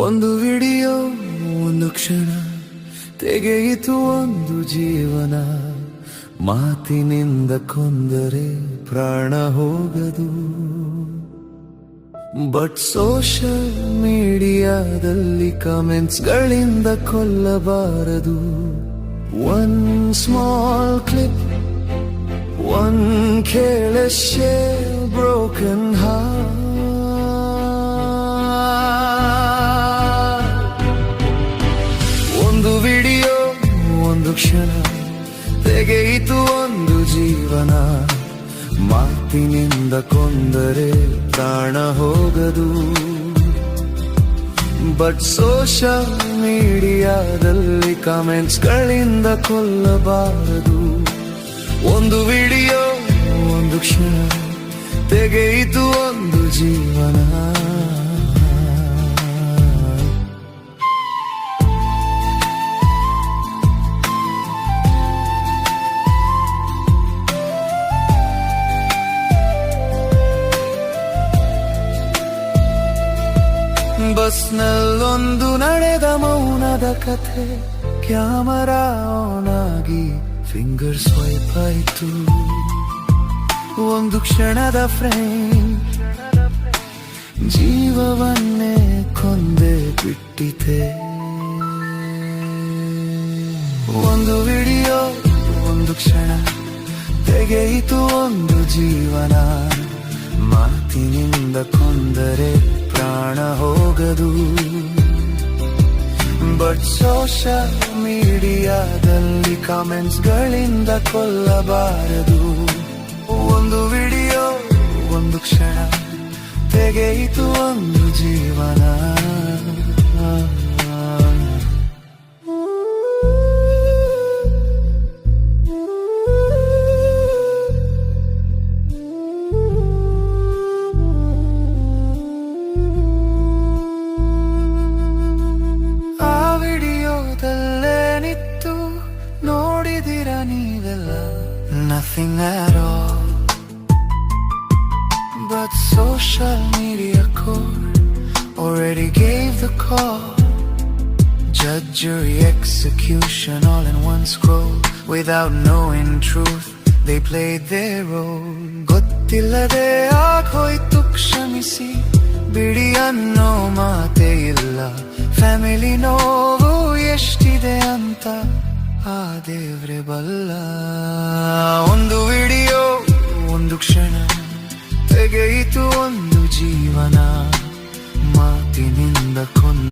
ಒಂದು ವಿಡಿಯೋ ಒಂದು ಕ್ಷಣ ತೆಗೆಯಿತು ಒಂದು ಜೀವನ. ಮಾತಿನಿಂದ ಕೊಂದರೆ ಪ್ರಾಣ ಹೋಗದು. ಬಟ್ ಸೋಷಿಯಲ್ ಮೀಡಿಯಾದಲ್ಲಿ ಕಮೆಂಟ್ಸ್ ಗಳಿಂದ ಕೊಲ್ಲಬಾರದು. One small clip, one careless share, broken heart. ಒಂದು ವಿಡಿಯೋ ಒಂದು ಕ್ಷಣ ತೆಗೆಯಿತು ಒಂದು ಜೀವನ. ಮಾತಿನಿಂದ ಕೊಂದರೆ ಪ್ರಾಣ ಹೋಗದು. ಬಟ್ ಸೋಷಿಯಲ್ ಮೀಡಿಯಾದಲ್ಲಿ ಕಮೆಂಟ್ಸ್ ಗಳಿಂದ ಕೊಲ್ಲಬಾರದು. ಒಂದು ವಿಡಿಯೋ ಒಂದು ಕ್ಷಣ ತೆಗೆಯಿತು ಒಂದು ಜೀವನ. ಬಸ್ನಲ್ಲೊಂದು ನಡೆದ ಮೌನದ ಕಥೆ. ಕ್ಯಾಮರಾ ಆನ್ ಆಗಿ ಫಿಂಗರ್ ಸ್ವೈಪ್ ಆಯಿತು. ಒಂದು ಕ್ಷಣದ ಫ್ರೇಮ್ ಜೀವವನ್ನೇ ಕೊಂದೆ ಬಿಟ್ಟಿದೆ. ಒಂದು ವಿಡಿಯೋ ಒಂದು ಕ್ಷಣ ತೆಗೆಯಿತು ಒಂದು ಜೀವನ. ಮಾತಿನಿಂದ ಕೊಂದರೆ ಪ್ರಾಣ ಹೋಗದು. ಬಟ್ ಸೋಷಿಯಲ್ ಮೀಡಿಯಾದಲ್ಲಿ ಕಮೆಂಟ್ಸ್ ಗಳಿಂದ ಕೊಲ್ಲಬಾರದು. ಒಂದು ವಿಡಿಯೋ ಒಂದು ಕ್ಷಣ ತೆಗೆಯಿತು ಒಂದು ಜೀವನ. ನೋಡಿದಿರ ನೀವೆಲ್ಲ nothing at all, but social media court already gave the call. Judge, jury, execution all in one scroll. Without knowing truth, they played their role. ಗೊತ್ತಿಲ್ಲದೆ ಆಗೋಯ್ತು ಕ್ಷಮಿಸಿ ಬಿಡಿ ಅನ್ನೋ ಮಾತೇ ಇಲ್ಲ. ಫ್ಯಾಮಿಲಿ ನೋವು ಎಷ್ಟಿದೆ ಅಂತ ಆ ದೇವ್ರೆ ಬಲ್ಲ. ಒಂದು ವಿಡಿಯೋ ಒಂದು ಕ್ಷಣ ತೆಗೆಯಿತು ಒಂದು ಜೀವನ. ಮಾತಿನಿಂದ ಕೊಂದ